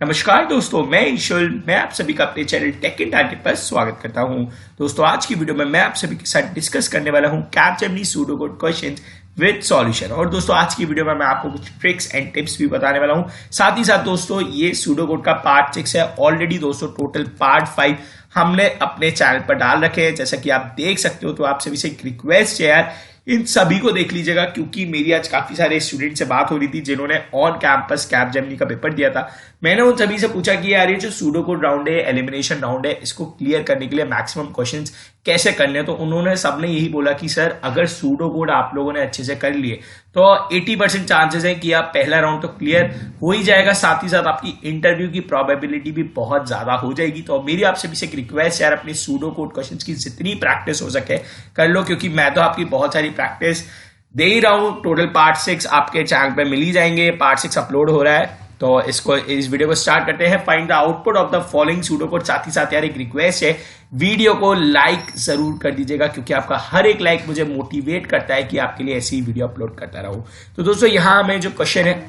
नमस्कार दोस्तों, मैं ईश्वर। मैं आप सभी का अपने चैनल टेक एंड टारगेट पर स्वागत करता हूं। दोस्तों, आज की वीडियो में मैं आप सभी के साथ डिस्कस करने वाला हूं Capgemini pseudocode questions with solution. और दोस्तों, आज की वीडियो में मैं आपको कुछ ट्रिक्स एंड टिप्स भी बताने वाला हूं। साथ ही साथ दोस्तों, ये सूडोकोड का पार्ट 6 है। ऑलरेडी दोस्तों टोटल पार्ट 5 हमने अपने चैनल पर डाल रखे हैं, जैसा कि आप देख सकते हो। तो आप सभी से एक रिक्वेस्ट है यार, इन सभी को देख लीजिएगा, क्योंकि मेरी आज काफी सारे स्टूडेंट से बात हो रही थी जिन्होंने ऑन कैंपस कैपजेमिनी का पेपर दिया था। मैंने उन सभी से पूछा कि यार ये जो सूडोकोड राउंड है, एलिमिनेशन राउंड है, इसको क्लियर करने के लिए मैक्सिमम क्वेश्चंस कैसे करने हैं। तो उन्होंने सबने यही बोला कि सर, अगर सूडोकोड आप लोगों ने अच्छे से कर लिए तो 80% चांसेस है कि आप पहला राउंड तो क्लियर हो ही जाएगा। साथ ही साथ आपकी इंटरव्यू की प्रोबेबिलिटी भी बहुत ज्यादा हो जाएगी। तो मेरी आपसे भी एक रिक्वेस्ट यार, अपनी सूडोकोड क्वेश्चंस की जितनी प्रैक्टिस हो सके कर लो, क्योंकि मैं तो आपकी बहुत सारी प्रैक्टिस दे ही रहा हूं। टोटल पार्ट 6 आपके चैनल पे मिल ही जाएंगे। पार्ट 6 अपलोड हो रहा है, तो इस वीडियो को स्टार्ट करते हैं। Find the output of the following pseudocode. साथ ही साथ यार एक रिक्वेस्ट है, वीडियो को लाइक जरूर कर दीजिएगा, क्योंकि आपका हर एक लाइक मुझे मोटिवेट करता है कि आपके लिए ऐसी वीडियो अपलोड करता रहूं। तो दोस्तों, यहां हमें जो क्वेश्चन है,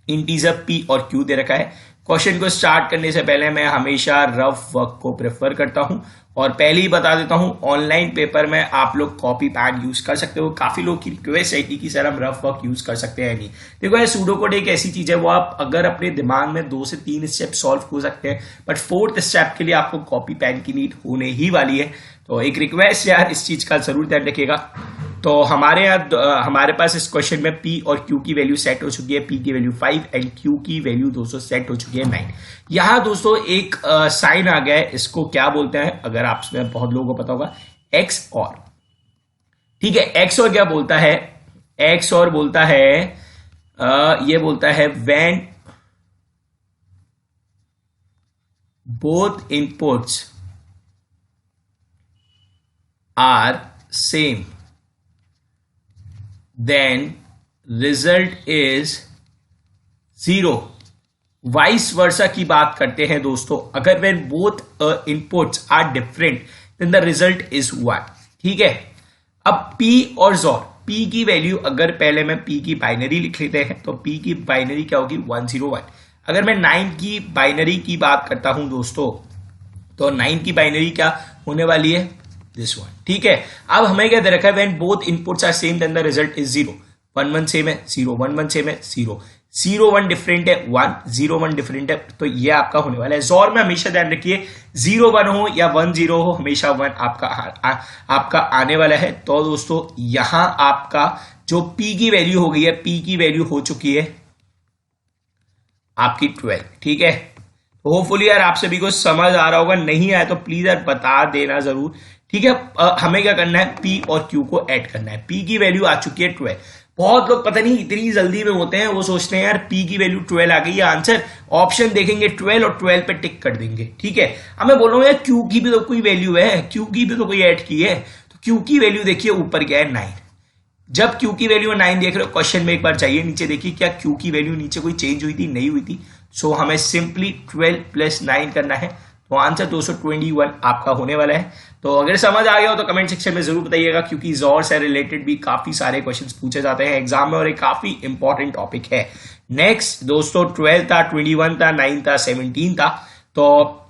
इंटीजर पी और क्यू दे रखा है। क्वेश्चन को स्टार्ट करने से पहले मैं हमेशा रफ वर्क को प्रेफर करता हूं, और पहले ही बता देता हूं, ऑनलाइन पेपर में आप लोग कॉपी पैड यूज कर सकते हो। काफी लोग की रिक्वेस्ट है कि सर हम रफ वर्क यूज कर सकते हैं नहीं। देखो यार, सूडोकोड एक ऐसी चीज है, वो आप अगर अपने दिमाग में 2 से 3 स्टेप सॉल्व हो सकते हैं, बट 4th स्टेप के लिए आपको कॉपी पेन की नीड होने ही वाली है। तो एक रिक्वेस्ट यार, इस चीज का जरूर ध्यान रखिएगा। तो हमारे पास इस क्वेश्चन में P और Q की वैल्यू सेट हो चुकी है। P की वैल्यू 5 एंड Q की वैल्यू दोस्तों सेट हो चुकी है 9। यहां दोस्तों एक साइन आ गया है, इसको क्या बोलते हैं, अगर आप में बहुत लोगों को पता होगा, एक्स और। ठीक है, एक्स और क्या बोलता है? एक्स और बोलता है ये बोलता है when both inputs are same then result is 0। Vice versa की बात करते हैं दोस्तों, अगर when both inputs are different then the result is 1। ठीक है, अब P और XOR, P की वैल्यू अगर पहले मैं P की बाइनरी लिख लेते हैं, तो P की बाइनरी क्या होगी? 101। अगर मैं 9 की बाइनरी की बात करता हूं दोस्तों, तो 9 की बाइनरी क्या होने वाली है? This one. ठीक है, अब हमें क्या दे रखा है? When both inputs are same then the result is 0। 1 1 same है 0, 1 1 सेम है 0, 0 1 डिफरेंट है 1, 0 1 डिफरेंट है, तो ये आपका होने वाला है। जोर में हमेशा ध्यान रखिए, 0 1 हो या 1 0 हो, हमेशा 1 आपका आने वाला है। तो दोस्तों, यहां आपका जो P की वैल्यू हो गई है, P की वैल्यू हो चुकी है आपकी 12। ठीक है, होपफुली यार आप सभी को समझ आ रहा होगा। नहीं आया तो प्लीज यार बता देना जरूर। ठीक है, हमें क्या करना है? P और Q को ऐड करना है। P की वैल्यू आ चुकी है 12। बहुत लोग पता नहीं इतनी जल्दी में होते हैं, वो सोचते हैं यार P की वैल्यू 12 आ गई है, आंसर ऑप्शन देखेंगे 12 और 12 पे टिक कर देंगे। ठीक है, अब मैं बोल रहा हूं यार Q की भी तो कोई वैल्यू है, Q की भी तो कोई ऐड की है। तो Q की वैल्यू देखिए ऊपर क्या है? 9। जब Q की वैल्यू 9 देख रहे हो, क्वेश्चन में एक बार जाइए नीचे, देखिए क्या Q की वैल्यू नीचे कोई चेंज हुई थी? नहीं हुई थी। सो हमें सिंपली 12 + 9 करना है, तो आंसर 221 आपका होने वाला है। तो अगर समझ आ गया हो तो कमेंट सेक्शन में जरूर बताइएगा, क्योंकि जोर से रिलेटेड भी काफी सारे क्वेश्चंस पूछे जाते हैं एग्जाम में, और एक काफी इंपॉर्टेंट टॉपिक है। नेक्स्ट दोस्तों, 12 था, 21 था, 9 था, 17 था। तो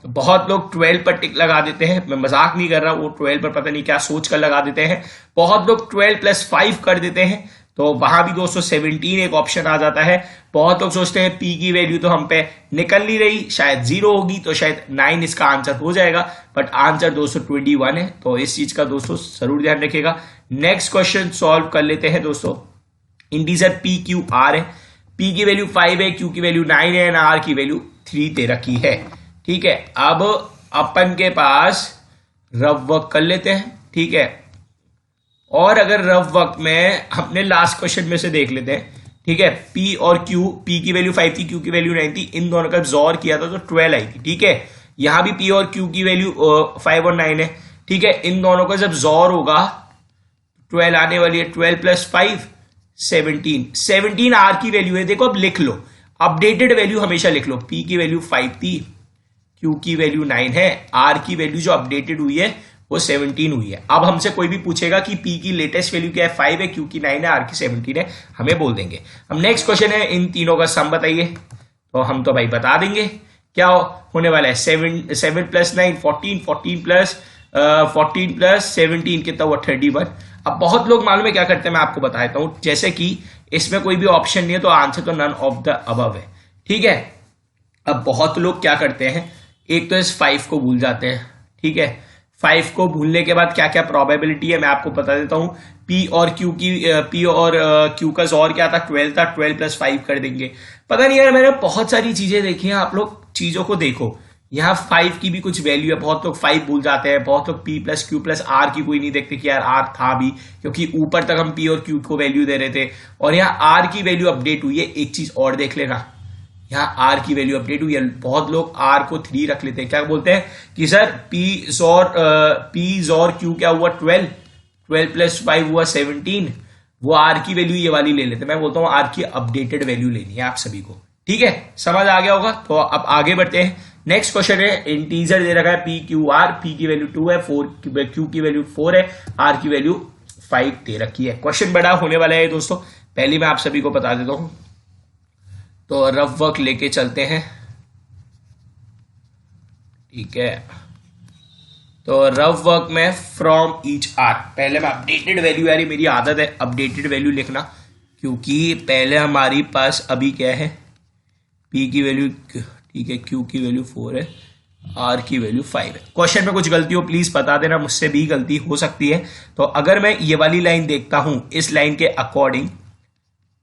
बहुत लोग 12 पर टिक लगा देते हैं, मैं मजाक नहीं कर रहा, वो 12 पर पता नहीं क्या सोच कर लगा देते हैं। बहुत लोग 12 + 5 कर देते हैं, तो वहां भी दोस्तों 17 एक ऑप्शन आ जाता है। बहुत लोग सोचते हैं P की वैल्यू तो हम पे निकल नहीं रही, शायद 0 होगी, तो शायद 9 इसका आंसर हो जाएगा, बट आंसर 221 है। तो इस चीज का दोस्तों जरूर ध्यान रखिएगा। नेक्स्ट क्वेश्चन सॉल्व कर लेते हैं दोस्तों। इंटीजर P Q R है, P की वैल्यू 5 है, Q की वैल्यू 9 है, R की वैल्यू 3 दे रखी है। ठीक है, अब अपन के पास रफ वर्क कर लेते हैं। ठीक है, और अगर रफ वर्क में अपने लास्ट क्वेश्चन में से देख लेते हैं। ठीक है, P और Q, P की वैल्यू 5 थी, Q की वैल्यू 9 थी, इन दोनों का जोर किया था तो 12 आई थी। ठीक है, यहां भी P और Q की वैल्यू 5 और 9 है। ठीक है, इन दोनों का जब जोर होगा 12 आने वाली है। 12 + 5 17, 17 R की वैल्यू है। देखो अब लिख लो, अपडेटेड वैल्यू हमेशा लिख लो। P की वैल्यू 5 थी, Q की वैल्यू 9 है, R की वैल्यू जो अपडेटेड हुई है वो 17 हुई है। अब हमसे कोई भी पूछेगा कि P की लेटेस्ट वैल्यू क्या है? 5 है, Q की 9 है, R की 17 है, हमें बोल देंगे। अब नेक्स्ट क्वेश्चन है, इन तीनों का सम बताइए। तो हम तो भाई बता देंगे क्या होने वाला है, 7 प्लस 9 14, 14 प्लस 17 कितना हुआ 31। अब बहुत लोग मालूम है क्या करते हैं, मैं आपको बताता हूं, जैसे कि इसमें कोई भी ऑप्शन नहीं है तो आंसर तो नन ऑफ द अबव है, ठीक है। अब बहुत लोग क्या करते हैं, एक तो इस 5 को भूल जाते हैं, ठीक है। 5 को भूलने के बाद क्या क्या प्रोबेबिलिटी है मैं आपको बता देता हूं। पी और क्यू का और क्या था, 12 था, 12 प्लस 5 कर देंगे। पता नहीं यार, मैंने बहुत सारी चीजें देखी हैं, आप लोग चीजों को देखो, यहाँ 5 की भी कुछ वैल्यू है, बहुत लोग 5 भूल जाते हैं, बहुत लोग P plus Q plus R की कोई नहीं देखते कि यार R था भी, क्योंकि ऊपर तक हम P और Q को वैल्यू दे रहे थे, और यहाँ R की वैल्यू अपडेट हुई है। एक चीज और देख लेना, यहाँ R की वैल्यू अपडेट हुई है, बहुत लोग R को 3 रख लेते हैं, क्या बोलते हैं कि सर P और Q क्या हुआ 12, 12 प्लस 5 हुआ 17, वो R की वैल्यू ये वाली ले लेते हैं। मैं बोलता हूँ R की अपडेटेड वैल्यू लेनी है आप सभी को, ठीक है, समझ आ गया होगा। तो अब आगे बढ़ते हैं, नेक्स्ट क्वेश्चन है, इंटीजर दे रखा है PQR, P की वैल्यू 2 है, Q की वैल्यू 4 है, R की वैल्यू 5 दे रखी है। क्वेश्चन बड़ा होने वाला है दोस्तों, पहले मैं आप सभी को बता देता हूं, तो रफ वर्क लेके चलते हैं, ठीक है। तो रफ वर्क में फ्रॉम ईच आर, पहले मैं अपडेटेड वैल्यू, यार मेरी आदत है अपडेटेड वैल्यू लिखना, क्योंकि पहले हमारी पास अभी क्या है, P की वैल्यू, ठीक है, Q की वैल्यू 4 है, R की वैल्यू 5 है। क्वेश्चन में कुछ गलती हो प्लीज बता देना, मुझसे भी गलती हो सकती है। तो अगर मैं ये वाली लाइन देखता हूं, इस लाइन के अकॉर्डिंग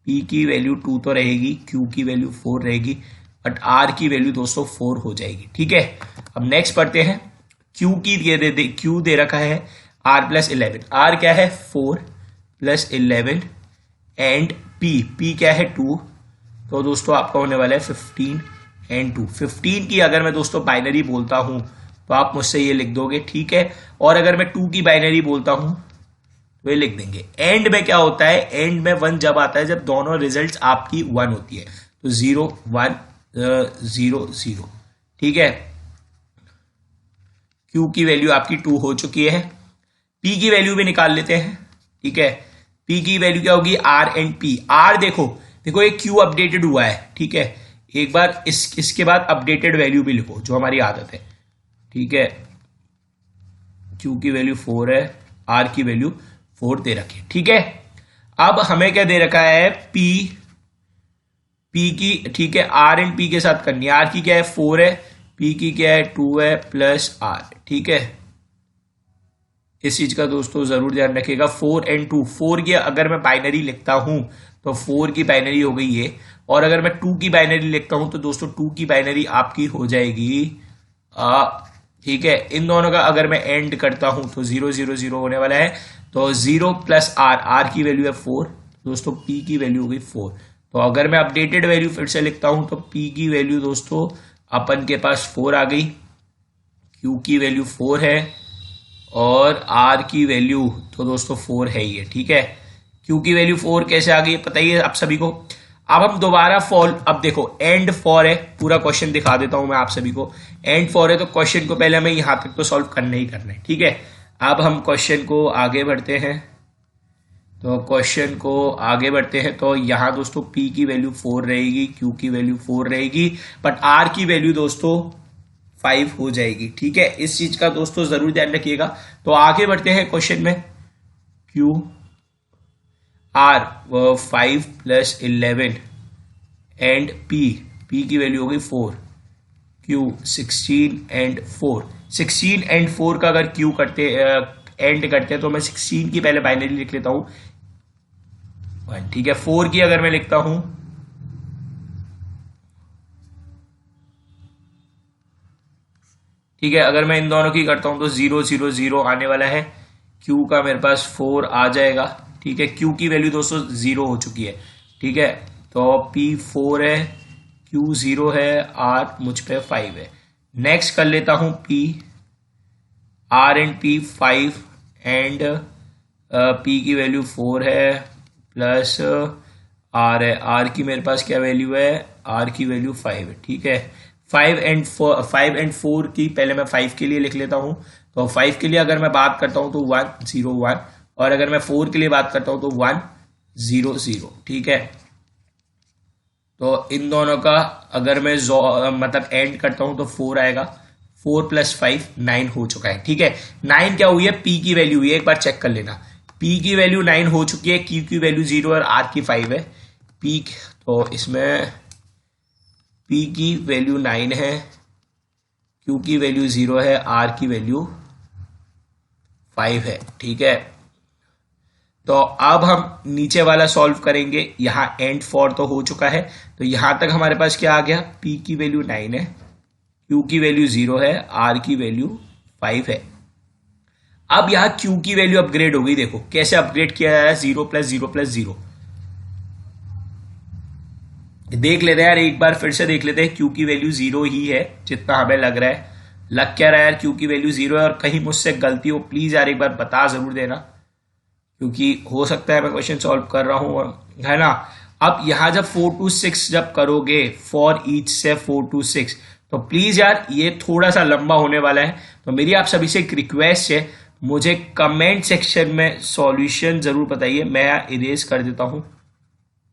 P की वैल्यू 2 तो रहेगी, Q की वैल्यू 4 रहेगी, बट R की वैल्यू दोस्तों 4 हो जाएगी, ठीक है। अब नेक्स्ट पढ़ते हैं, Q दे रखा है R प्लस 11, R क्या है 4 प्लस 11 एंड P क्या है 2, तो दोस्तों आपका होने वाला है 15 एंड 2। 15 की अगर मैं दोस्तों बाइनरी बोलता हूं तो आप मुझसे ये लिख दोगे, ठीक है, और अगर मैं 2 की बाइनरी बोलता हूं तो ये लिख देंगे। एंड में क्या होता है, एंड में 1 जब आता है जब दोनों रिजल्ट्स आपकी 1 होती है, तो 0 1 0 0, ठीक है। Q की वैल्यू आपकी 2 हो चुकी है, P की वैल्यू भी निकाल लेते हैं, ठीक है। P की वैल्यू क्या होगी, R एंड P। R देखो ये Q अपडेटेड हुआ है, ठीक है, एक बार इसके बाद अपडेटेड वैल्यू भी लिखो जो हमारी आदत है, ठीक है। Q की वैल्यू 4 है, R की वैल्यू 4 दे रखी है, ठीक है। अब हमें क्या दे रखा है, P की, ठीक है, R एंड P के साथ करनी है। R की क्या है 4 है, P की क्या है 2 है प्लस R, ठीक है। इस चीज का दोस्तों जरूर ध्यान रखिएगा, 4 एंड 2, 4 की अगर मैं बाइनरी लिखता हूं तो 4 की बाइनरी हो गई ये, और अगर मैं 2 की बाइनरी लिखता हूं तो दोस्तों 2 की बाइनरी आपकी हो जाएगी, ठीक है। इन दोनों का अगर मैं एंड करता हूं तो 0 0 0 होने वाला है, तो 0 प्लस R की वैल्यू है 4, दोस्तों P की वैल्यू हो गई 4। तो अगर मैं अपडेटेड वैल्यू फिर से लिखता हूं तो P की वैल्यू दोस्तों अपन के पास 4 आ गई, Q की वैल्यू 4 है, और R की वैल्यू तो दोस्तों 4 है ही है, ठीक है। Q की वैल्यू 4 कैसे आ गई पता ही है आप सभी को। अब हम दोबारा अब देखो एंड 4 है, पूरा क्वेश्चन दिखा देता हूं मैं आप सभी को। एंड 4 है तो क्वेश्चन को पहले हमें यहां तक तो सॉल्व करना ही करना है, ठीक है। अब हम क्वेश्चन को आगे बढ़ते हैं, तो यहां दोस्तों P की वैल्यू 4 रहेगी, Q की वैल्यू 4 रहेगी, बट R की वैल्यू दोस्तों 5 हो जाएगी, ठीक है। इस चीज का दोस्तों जरूर ध्यान रखिएगा। तो आगे बढ़ते हैं क्वेश्चन में, Q R 5 plus 11 and P की वैल्यू हो गई 4, Q 16 एंड 4। 16 एंड 4 का अगर Q करते एंड करते हैं तो मैं 16 की पहले बाइनरी लिख लेता हूं 1, ठीक है। 4 की अगर मैं लिखता हूं, ठीक है, अगर मैं इन दोनों की करता हूं तो 0 0 0 आने वाला है, Q का मेरे पास 4 आ जाएगा, ठीक है। Q की वैल्यू दोस्तों 0 हो चुकी है, ठीक है। तो P 4 है, Q 0 है, R मुझ पे 5 है। नेक्स्ट कर लेता हूं P, R and P 5 and P की वैल्यू 4 है प्लस R है, R की मेरे पास क्या वैल्यू है, R की वैल्यू 5 है, ठीक है। 5 एंड 4 की पहले मैं 5 के लिए लिख लेता हूं, तो 5 के लिए अगर मैं बात करता हूं तो 1 0 1, और अगर मैं 4 के लिए बात करता हूं तो 1 0 0, ठीक है। तो इन दोनों का अगर मैं मतलब एंड करता हूं तो 4 आएगा। 4 + 5 9 हो चुका है। ठीक है, 9 क्या हुई है, पी की वैल्यू हुई है, एक बार चेक कर लेना। पी की वैल्यू 9 हो चुकी है, क्यू की वैल्यू 0 और आर की 5 है। पी तो इसमें पी की वैल्यू 9 है, क्यू की वैल्यू 0 है, आर की वैल्यू 5 है। ठीक है, तो अब हम नीचे वाला सॉल्व करेंगे। यहां एंड फॉर तो हो चुका है, तो यहां तक हमारे पास क्या आ गया, पी की वैल्यू 9 है, क्यू की वैल्यू 0 है, आर की वैल्यू 5 है। अब यहां क्यू की वैल्यू अपग्रेड हो गई। देखो कैसे अपग्रेड किया जाए, 0 + 0 + 0 देख लेते हैं यार, एक बार फिर से देख लेते हैं। क्यू की वैल्यू 0 ही है जितना हमें लग रहा है। लग क्या रहा है यार, क्यू की वैल्यू 0 है, और कहीं मुझसे गलती हो प्लीज यार एक बार बता जरूर देना, क्योंकि हो सकता है मैं क्वेश्चन सॉल्व कर रहा हूं, है ना। अब यहां जब 4 to 6 जब करोगे, फॉर ईच से 4 to 6, तो प्लीज यार ये थोड़ा सा लंबा होने वाला है। तो मेरी आप सभी से एक रिक्वेस्ट है, मुझे कमेंट सेक्शन में सॉल्यूशन जरूर बताइए। मैं इरेज कर देता हूं,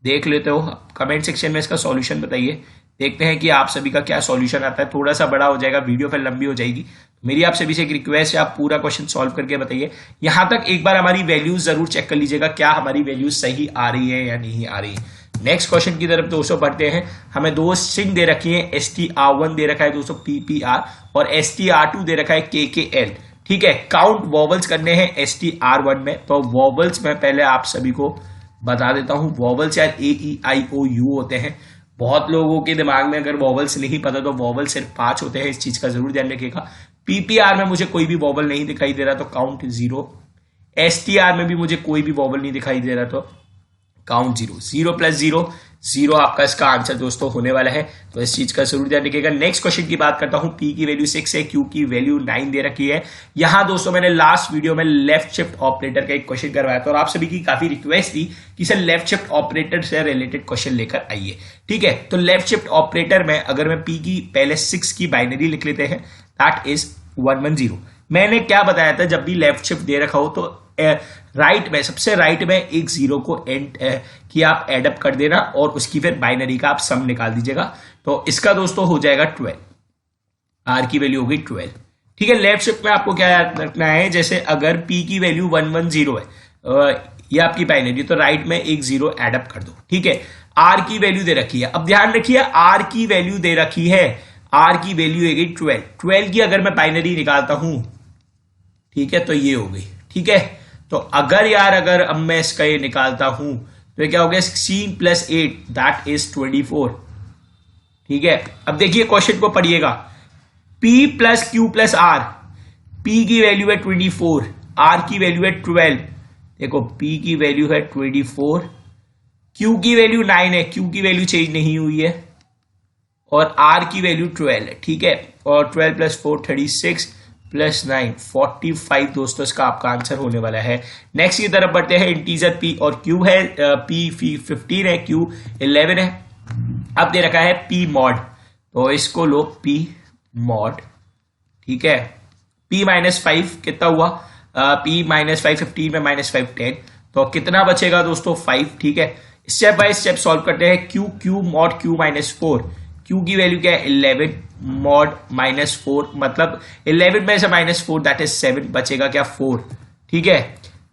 देख लेते हो कमेंट सेक्शन में इसका सॉल्यूशन बताइए। देखते हैं कि आप सभी का क्या सॉल्यूशन आता है। थोड़ा सा बड़ा हो जाएगा वीडियो, फिर लंबी हो जाएगी। मेरी आप सभी से एक रिक्वेस्ट है, आप पूरा क्वेश्चन सॉल्व करके बताइए। यहां तक एक बार हमारी वैल्यूज जरूर चेक कर लीजिएगा, क्या हमारी वैल्यूज सही आ रही है या नहीं आ रही है। नेक्स्ट क्वेश्चन की तरफ दोस्तों बढ़ते हैं। हमें दो स्ट्रिंग दे रखी है, STR1 दे रखा है दोस्तों PPR, और STR2 दे रखा है KKL। ठीक है, काउंट वॉवल्स करने हैं STR1 में। तो वॉवल्स में पहले आप सभी को बता देता हूं, वॉवल्स यार AEIOU होते हैं। बहुत लोगों के दिमाग में अगर वॉवल्स नहीं पता तो वॉवल सिर्फ 5 होते हैं, इस चीज का जरूर ध्यान रखिएगा। PPR में मुझे कोई भी वॉवल नहीं दिखाई दे रहा तो काउंट 0। STR में भी मुझे कोई भी वॉवल नहीं दिखाई दे रहा तो काउंट 0। 0 + 0 0 आपका इसका आंसर दोस्तों होने वाला है, तो इस चीज का जरूर ध्यान रखिएगा। नेक्स्ट क्वेश्चन की बात करता हूं। पी की वैल्यू 6 है, क्यू की वैल्यू 9 दे रखी है। यहां दोस्तों मैंने लास्ट वीडियो में लेफ्ट शिफ्ट ऑपरेटर का एक क्वेश्चन करवाया था, और आप सभी की काफी रिक्वेस्ट थी कि सर लेफ्ट शिफ्ट ऑपरेटर से रिलेटेड क्वेश्चन लेकर आइए। ठीक है, तो लेफ्ट शिफ्ट ऑपरेटर में अगर मैं पी की पहले 6 की बाइनरी लिख लेते हैं, दैट इज 110। मैंने क्या बताया था, जब भी लेफ्ट शिफ्ट दे रखा हो तो राइट में, सबसे राइट में एक 0 को एंड की आप एडअप कर देना, और उसकी फिर बाइनरी का आप सम निकाल दीजिएगा। तो इसका दोस्तों हो जाएगा 12, आर की वैल्यू होगी 12। ठीक है, लेफ्ट शिफ्ट में आपको क्या याद रखना है, जैसे अगर पी की वैल्यू 110 है, ये आपकी बाइनरी, तो राइट में एक 0 एडअप कर दो। ठीक है, आर की वैल्यू दे रखी है। अब ध्यान रखिए, आर की वैल्यू दे रखी है, आर की वैल्यू है 12। 12 की अगर मैं बाइनरी निकालता हूं, ठीक है, तो ये हो गई। ठीक है, तो अगर अब मैं इसका ये निकालता हूं तो क्या हो गया, 16 + 8 दैट इज 24। ठीक है, अब देखिए क्वेश्चन को पढ़िएगा। P + Q + R, P की वैल्यू है 24, R की वैल्यू है 12। देखो P की वैल्यू है 24, Q की वैल्यू 9 है, Q की वैल्यू चेंज नहीं हुई है, और R की वैल्यू 12 है। ठीक है, और 12 + 4 36 + 9 45 दोस्तों इसका आपका आंसर होने वाला है। नेक्स्ट की तरफ बढ़ते हैं। इंटीजर P और Q है, P 15 है, Q 11 है। अब दे रखा है P mod, तो इसको लो P mod। ठीक है, P -5 कितना हुआ, P -5 15 में -5 10, तो कितना बचेगा दोस्तों 5। ठीक है, स्टेप बाय स्टेप सॉल्व करते हैं। Q mod Q -4, Q की वैल्यू क्या है 11, mod -4 मतलब 11 में से -4 दैट इज 7, बचेगा क्या 4। ठीक है,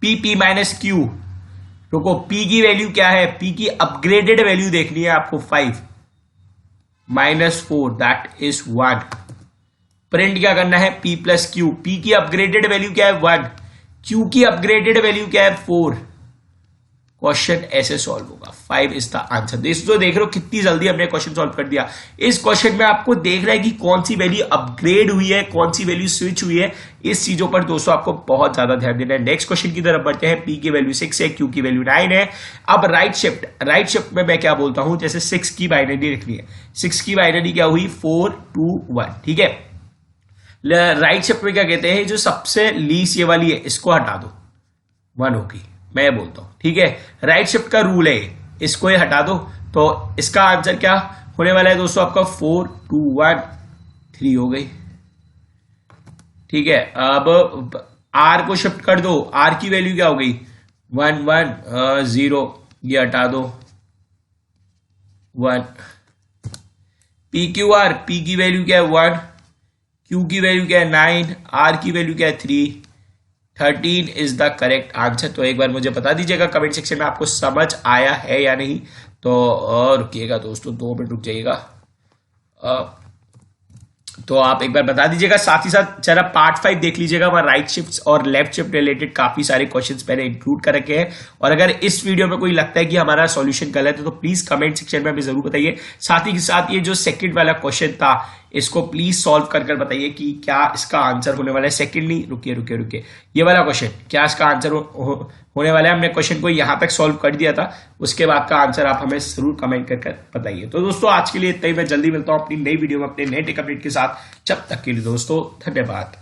P -Q, रुको P की वैल्यू क्या है, P की अपग्रेडेड वैल्यू देखनी है आपको 5 -4 दैट इज 1। प्रिंट क्या करना है, P + Q, P की अपग्रेडेड वैल्यू क्या है 1, Q की अपग्रेडेड वैल्यू क्या है 4। क्वेश्चन ऐसे सॉल्व होगा, 5 इज द आंसर। दोस्तों देख रहे हो कितनी जल्दी हमने क्वेश्चन सॉल्व कर दिया। इस क्वेश्चन में आपको देख रहा है कि कौन सी वैल्यू अपग्रेड हुई है, कौन सी वैल्यू स्विच हुई है, इस चीजों पर दोस्तों आपको बहुत ज्यादा ध्यान देना है। नेक्स्ट क्वेश्चन की तरफ बढ़ते हैं। P की वैल्यू 6 है, Q की वैल्यू 9 है। अब राइट शिफ्ट में मैं क्या बोलता हूं, जैसे 6 की बाइनरी लिखनी है, 6 की बाइनरी क्या हुई 4 2 1। ठीक है, राइट शिफ्ट में क्या कहते हैं, जो सबसे लीस्ट ये वाली है इसको हटा दो, 1 होगी, मैं बोलता हूं। ठीक है, राइट शिफ्ट का रूल है, इसको ये हटा दो, तो इसका आंसर क्या होने वाला है दोस्तों आपका 4 2 1 3 हो गई। ठीक है, अब R को शिफ्ट कर दो, R की वैल्यू क्या हो गई 1 1 0, ये हटा दो 1, पी क्यू आर, पी की वैल्यू क्या है 1, क्यू की वैल्यू क्या है 9, आर की वैल्यू क्या है 3, 13 इज द करेक्ट आंसर। तो एक बार मुझे बता दीजिएगा कमेंट सेक्शन में आपको समझ आया है या नहीं। तो रुकिएगा दोस्तों, 2 मिनट रुक जाइएगा। तो आप एक बार बता दीजिएगा, साथ ही साथ जरा पार्ट 5 देख लीजिएगा, वहां राइट शिफ्ट और लेफ्ट शिफ्ट रिलेटेड काफी सारे क्वेश्चंस मैंने इंक्लूड कर रखे हैं। और अगर इस वीडियो में कोई लगता है कि हमारा सॉल्यूशन गलत है तो प्लीज कमेंट सेक्शन में हमें जरूर बताइए। साथ ही साथ ये जो सेकंड वाला क्वेश्चन था इसको प्लीज सॉल्व कर बताइए कि क्या इसका आंसर होने वाला है। सेकंड नहीं, रुकिए, ये वाला क्वेश्चन क्या इसका आंसर होने वाला है। हमने क्वेश्चन को यहां तक सॉल्व कर दिया था, उसके बाद का आंसर आप हमें जरूर कमेंट कर बताइए। तो दोस्तों आज के लिए इतना ही, मैं जल्दी मिलता हूं अपनी नई वीडियो में अपने नए टेक अपडेट के साथ। जब तक के लिए दोस्तों धन्यवाद।